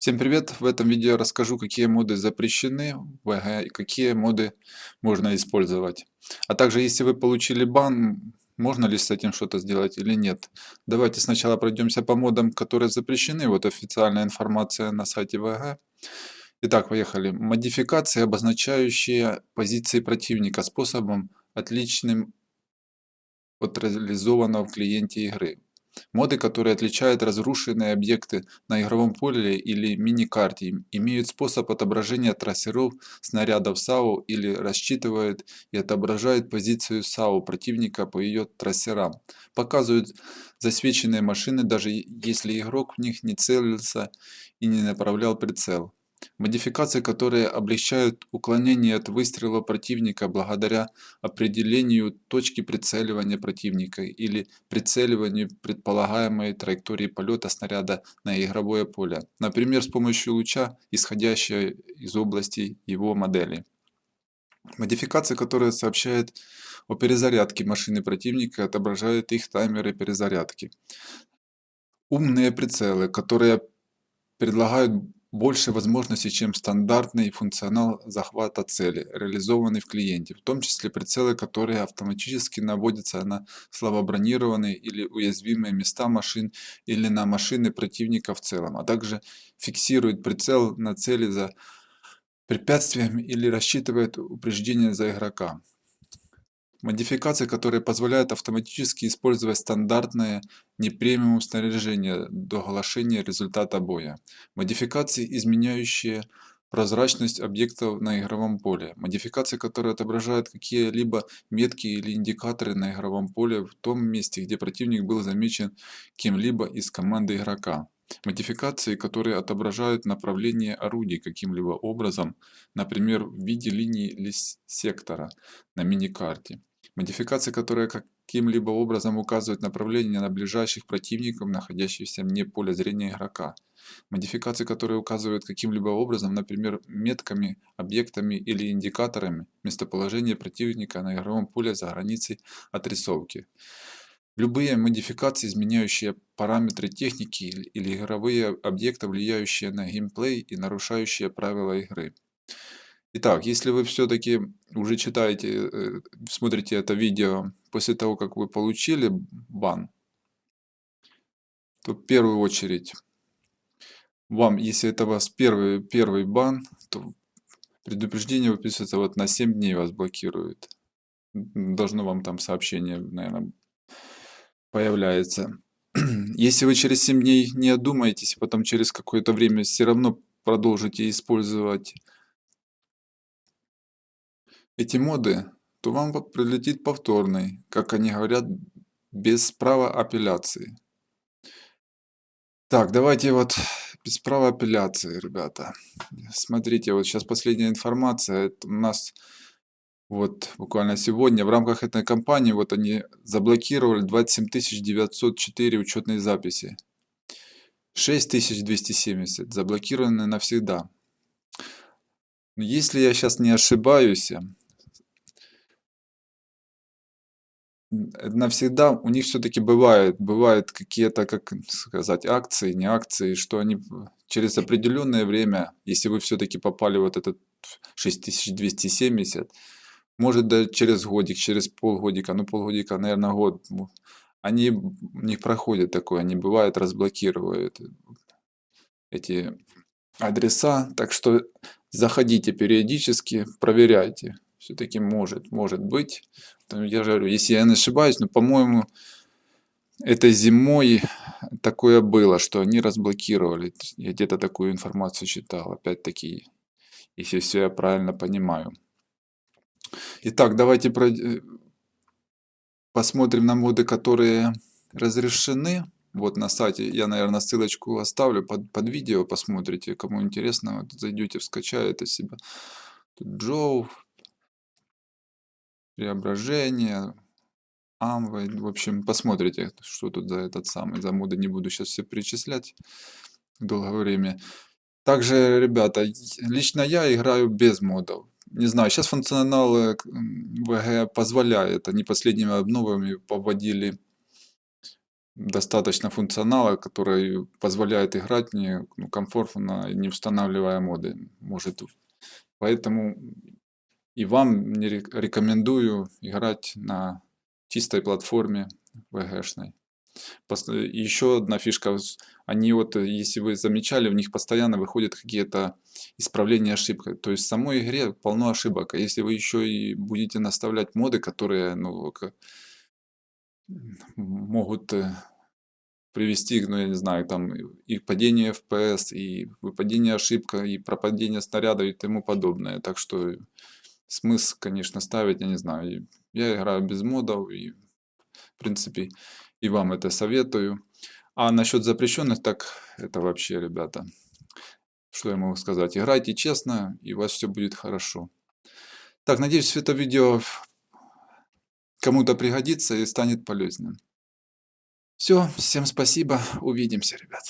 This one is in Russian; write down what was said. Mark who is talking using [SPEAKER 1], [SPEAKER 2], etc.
[SPEAKER 1] Всем привет! В этом видео я расскажу, какие моды запрещены в VG и какие моды можно использовать. А также, если вы получили бан, можно ли с этим что-то сделать или нет. Давайте сначала пройдемся по модам, которые запрещены. Вот официальная информация на сайте VG. Итак, поехали. Модификации, обозначающие позиции противника способом, отличным от реализованного в клиенте игры. Моды, которые отличают разрушенные объекты на игровом поле или мини-карте, имеют способ отображения трассеров снарядов САУ или рассчитывают и отображают позицию САУ противника по ее трассерам. Показывают засвеченные машины, даже если игрок в них не целился и не направлял прицел. Модификации, которые облегчают уклонение от выстрела противника благодаря определению точки прицеливания противника или прицеливанию предполагаемой траектории полета снаряда на игровое поле, например, с помощью луча, исходящего из области его модели. Модификации, которые сообщают о перезарядке машины противника, отображают их таймеры перезарядки. Умные прицелы, которые предлагают больше возможностей, чем стандартный функционал захвата цели, реализованный в клиенте, в том числе прицелы, которые автоматически наводятся на слабобронированные или уязвимые места машин или на машины противника в целом, а также фиксируют прицел на цели за препятствием или рассчитывает упреждение за игрока. Модификации, которые позволяют автоматически использовать стандартное непремиум снаряжение до оглашения результата боя. Модификации, изменяющие прозрачность объектов на игровом поле. Модификации, которые отображают какие-либо метки или индикаторы на игровом поле в том месте, где противник был замечен кем-либо из команды игрока. Модификации, которые отображают направление орудий каким-либо образом, например, в виде линии или сектора на миникарте. Модификации, которые каким-либо образом указывают направление на ближайших противников, находящихся вне поля зрения игрока. Модификации, которые указывают каким-либо образом, например, метками, объектами или индикаторами, местоположение противника на игровом поле за границей отрисовки. Любые модификации, изменяющие параметры техники или игровые объекты, влияющие на геймплей и нарушающие правила игры. Итак, если вы все-таки уже читаете, смотрите это видео после того, как вы получили бан, то в первую очередь вам, если это у вас первый бан, то предупреждение выписывается вот на 7 дней вас блокирует. Должно вам там сообщение, наверное, появляется. Если вы через 7 дней не одумаетесь, потом через какое-то время все равно продолжите использовать эти моды, то вам прилетит повторный, как они говорят, без права апелляции. Так, давайте вот без права апелляции, ребята. Смотрите, вот сейчас последняя информация. Это у нас вот буквально сегодня в рамках этой кампании вот они заблокировали 27 904 учетные записи. 6270 заблокированы навсегда. Если я сейчас не ошибаюсь, навсегда у них все-таки бывают какие-то, как сказать, акции, не акции, что они через определенное время, если вы все-таки попали в вот этот 6270, может да через годик, через полгодика, ну полгодика, наверное, год, они не проходят такое, они бывают разблокируют эти адреса, так что заходите периодически, проверяйте. Все-таки может быть. Я же говорю, если я не ошибаюсь, но, по-моему, этой зимой такое было, что они разблокировали. Я где-то такую информацию читал, опять-таки, если все я правильно понимаю. Итак, давайте посмотрим на моды, которые разрешены. Вот на сайте, я, наверное, ссылочку оставлю под видео, посмотрите, кому интересно, вот зайдете, скачаете себя. Тут Джоу, Преображение, Амвей, в общем, посмотрите, что тут за этот самый, за моды, не буду сейчас все перечислять долгое время. Также, ребята, лично я играю без модов. Не знаю, сейчас функционал VG позволяет, они последними обновами повводили достаточно функционала, который позволяет играть мне комфортно, не устанавливая моды. Может, поэтому и вам не рекомендую играть на чистой платформе VG-шной. Еще одна фишка, они вот, если вы замечали, в них постоянно выходят какие-то исправления ошибок. То есть в самой игре полно ошибок. А если вы еще и будете наставлять моды, которые могут привести, ну я не знаю, там и падение FPS, и выпадение ошибка, и пропадение снаряда и тому подобное. Так что смысл, конечно, ставить, я не знаю. Я играю без модов, и в принципе и вам это советую. А насчет запрещенных, так это вообще, ребята, что я могу сказать? Играйте честно, и у вас все будет хорошо. Так, надеюсь, это видео кому-то пригодится и станет полезным. Все, всем спасибо, увидимся, ребят.